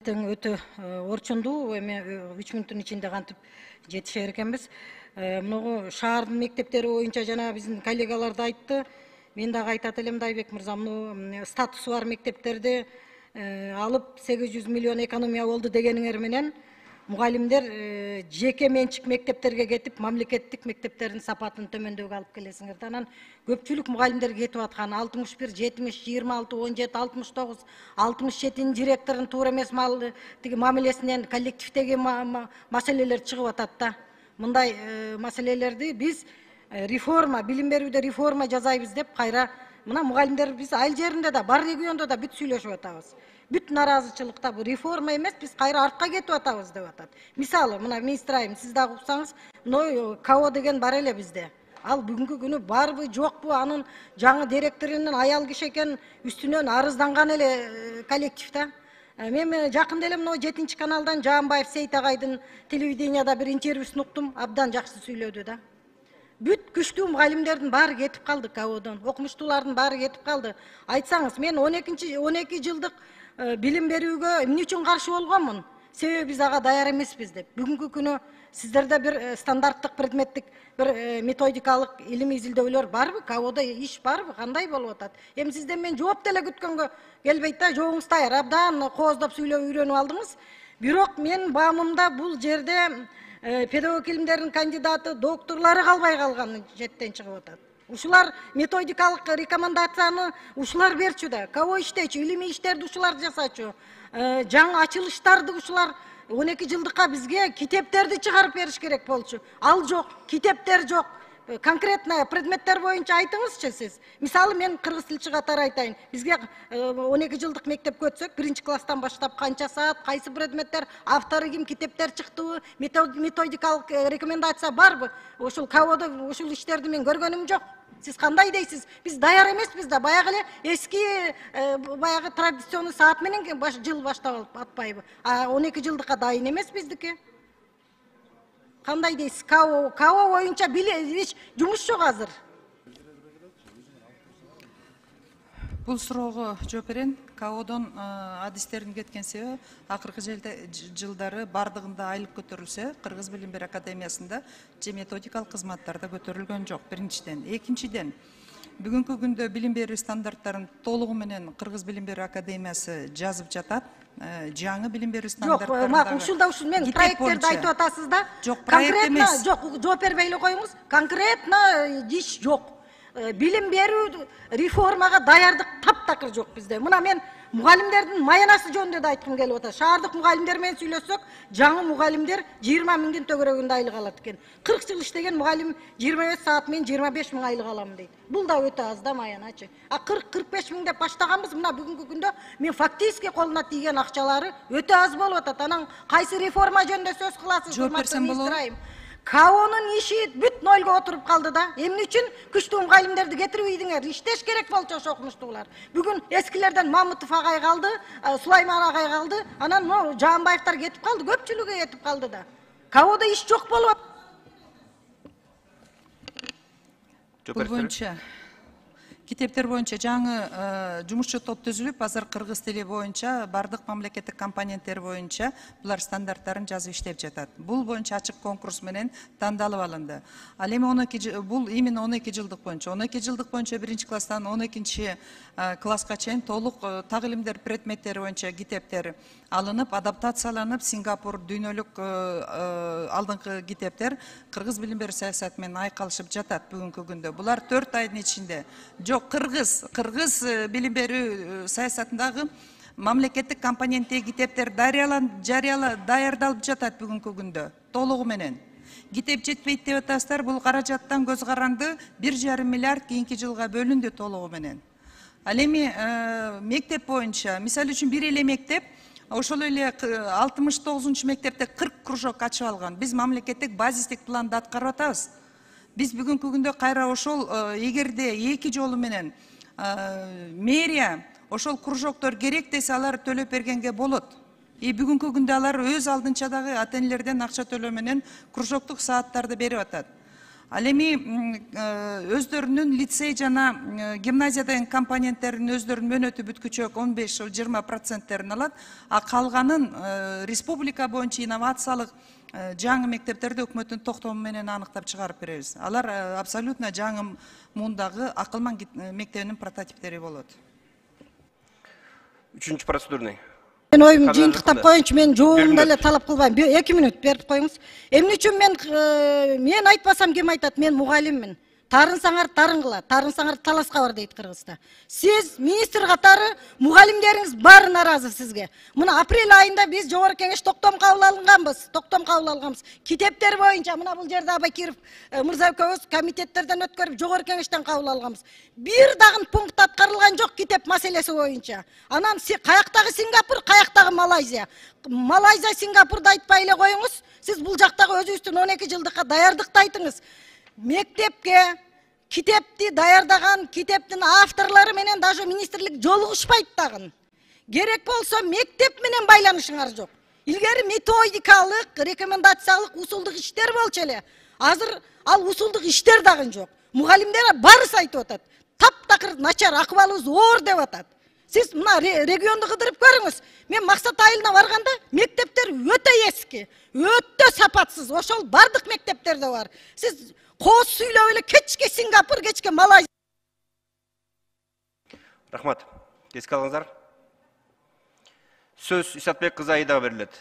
тең өтө орчундуу, эми 3 мүнөттүн ичинде кантип жетишер экенбиз. Мынагу шаардын мектептери боюнча жана биздин коллегалар да айтты. Мен дагы айтат элем, Дайбек мырза, статусу бар мектептерди алып 800 миллион экономия болду дегениңер менен мугалимдер жеке менчик мектептерге кетип, мамлекеттик мектептердин сапатын төмөндөөгө алып келесиңер. Анан көпчүлүк мугалимдер кетип аткан 61, 70, 26, 17, 69, 67 директордун туура эмес мамилесинен коллективдеги маселелер чыгып атат да. Мындай маселелерди биз реформа, билим берүүдө реформа жасайбыз деп кайра мына мугалимдер биз айыл жеринде да, бар региондо да бүт сүйлөшүп атабыз. Бүт наразычылыкта бу реформа эмес, биз кайра артка кетип атабыз деп атат. Мисалы, мына министр айым, сиз дагы уксаңыз, мына КО деген бар эле бизде. Ал бүгүнкү күнү барбы, жокпу, анын жаңы директорунун аял киши экен, үстүнөн арызданган эле коллектив да. Мен жакында эле мына 7 каналдан Жаанбаев Сейит агайдын телевиденияда бир интервьюсун уктум, абдан жакшы сүйлөдү да. Бүт күчтүү мугалимдердин баары кетип калды КОдон, окумуштуулардын баары кетип калды. Айтсаңыз, мен 12 жылдык билим берүүгө эмне үчүн каршы болгонмун? Себеби биз ага даяр эмеспиз деп. Бүгүнкү күнү сиздерде бир стандарттык предметтик бир методикалык илимий изилдөөлөр барбы? КОдо иш барбы? Кандай болуп атат? Эми сизден мен жооп деле күткөнгө келбейт да, жоогуңуз даяр, абдан кооздоп сүйлөп үйрөнүп алдыңыз. Бирок мен баамымда бул жерде педагог илимдердин кандидаты, докторлары калбай калганы жеттен чыгып атат. Ушулар методикалык рекомендацияны ушулар берчү да. КО иштечү, илимий иштерди ушулар жасачу. Жаңы ачылыштарды ушулар 12 жылдыкка бизге китептерди чыгарып бериш керек болчу. Ал жок, китептер жок. Конкретно предметтер боюнча айтыңызчы сиз. Мисалы, мен кыргыз тилчи катары айтайын. Бизге 12 жылдык мектепке өтсөк, 1-класстан баштап канча саат, кайсы предметтер, автору ким, китептер чыктыбы, методикалык рекомендация барбы? Ушул КОдо ушул иштерди мен көргөнүм жок. Сиз кандай дейсиз? Биз даяр эмеспиз да, баягы эле эски баягы традиционный саат менен жыл баштап атпайбы? 12 жылдыкка дайын эмес биздики. Кандай дейсиз? КО боюнча иш жумуш жок азыр. Бул суроого жооп берейин. КОдон адистердин кеткен себеби акыркы жылдары бардыгында айлык көтөрүлсө, Кыргыз билим берүү академиясында же методикалык кызматтарда көтөрүлгөн жок. Биринчиден, экинчиден, бүгүнкү күндө билим берүү стандарттарын толугу менен Кыргыз билим берүү академиясы жазып жатат. Жаңы билим берүү стандарттарындагы ушулда мен проекттерди айтып атасыз да. Жок, проект эмес. Жок, жооп бербей эле коюңуз. Конкретно иш жок. Билим берүү реформага даярдык таптакыр жок бизде. Мына мен мугалимдердин маянасы жөнүндө да айткым келип атат. Шаардык мугалимдер менен сүйлөссөк, жаңы мугалимдер 20 миңдин төгөрөгүндө айлык алат экен. 40 жыл иштеген мугалим 25 саат мен 25 миң айлык алам дейт. Бул да өтө аз да маяначы. 40-45 миң деп баштаганбыз, мына бүгүнкү күндө мен фактически колуна тийген акчалары өтө аз болуп атат. Анан кайсы реформа жөнүндө сөз кыласыз? Жооп берсем болобу? КОнун иши бүт нольго отуруп калды да. Эмне үчүн күчтүү мугалимдерди кетирип ийдиңер? Иштеш керек болчу ошо окумуштуулар. Бүгүн эскилерден Мамытов агай калды, Сулайман агай калды, анан Жаанбаевтар кетип калды, көпчүлүгү кетип калды да. КОдо иш жок болуп. Бул боюнча китептер боюнча жаңы жумушчу топ түзүлүп, азыр кыргыз тили боюнча бардык мамлекеттик компоненттер боюнча булар стандарттарын жазып иштеп жатат. Бул боюнча ачык конкурс менен тандалып алынды. Ал эми бул именно 12 жылдык боюнча. 12 жылдык боюнча 1-класстан 12 класска чейин толук так илимдер предметтери боюнча китептер алынып, адаптацияланып, Сингапур дүйнөлүк алдыңкы китептер кыргыз билим берүү саясаты менен айкалышып жатат бүгүнкү күндө. Булар 4 айдын ичинде. Жок, кыргыз билим берүү саясатындагы мамлекеттик компоненттеги китептер даярдалып жатат бүгүнкү күндө толугу менен. Китеп жетпейт деп атасыздар, бул каражаттан көз каранды 1,5 миллиард кийинки жылга бөлүндү толугу менен. Ал эми мектеп боюнча, мисалы үчүн бир эле мектеп, ошол эле 69-мектепте 40 кружок ачып алган. Биз мамлекеттик базистик планды аткарып атабыз. Биз бүгүнкү күндө кайра ошол эгерде 2 жолу менен мэрия ошол кружоктор керек десе алар төлөп бергенге болот. Бүгүнкү күндө алар өз алдынча дагы ата-энелерден акча төлөө менен кружоктук сааттарды берип атат. Ал эми өздөрүнүн лицей жана гимназиядагы компоненттеринин өздөрүнүн мөөнөтү бүткүчө 15-20% алат, а калганын республика боюнча инновациялык жаңы мектептерди өкмөттүн токтому менен аныктап чыгарып беребиз. Алар абсолютно жаңы мундагы акылман мектебинин прототиптери болот. Үчүнчү процедурный. Мен оюмду жыйынтыктап коеюнчу, мен жообумду эле талап кылбайм. 2 минут берип коюңуз. Эмне үчүн мен айтпасам ким айтат? Мен мугалиммин. Тарынсаңар тарынгыла, тарынсаңар таласка бар дейт кыргызда. Сиз министр катары мугалимдериңиз баары наразы сизге. Мына апрель айында биз жогорку кеңеш токтом кабыл алганбыз. Китептер боюнча мына бул жерде Абакиров мырза экөөбүз комитеттерден өткөрүп жогорку кеңештен кабыл алганбыз. Бир дагы пункт аткарылган жок китеп маселеси боюнча. Анан каяктагы Сингапур, каяктагы Малайзия. Малайзия, Сингапурду айтпай эле коюңуз. Сиз бул жактагы өзүңүздүн 12 жылдыкка даярдыкты айтыңыз. Мектепке китепти даярдаган китептин авторлору менен даже министрлик жолугушпайт дагы. Керек болсо мектеп менен байланышыңар жок. Илгери методикалык, рекомендациялык, усулдук иштер болчу эле. Азыр ал усулдук иштер дагы жок. Мугалимдер барысы айтып атат. Таптакыр начар, акыбалыбыз оор деп атат. Сиз мына регионду кыдырып көрүңүз. Мен Максат айылына барганда мектептер өтө эски, өтө сапатсыз. Ошол бардык мектептерде бар. Сиз кооз сүйлөп эле кечке Сингапур, кечке Малайзия. Рахмат. Эске алыңыздар. Сөз Исатбек кызы Аидага берилет.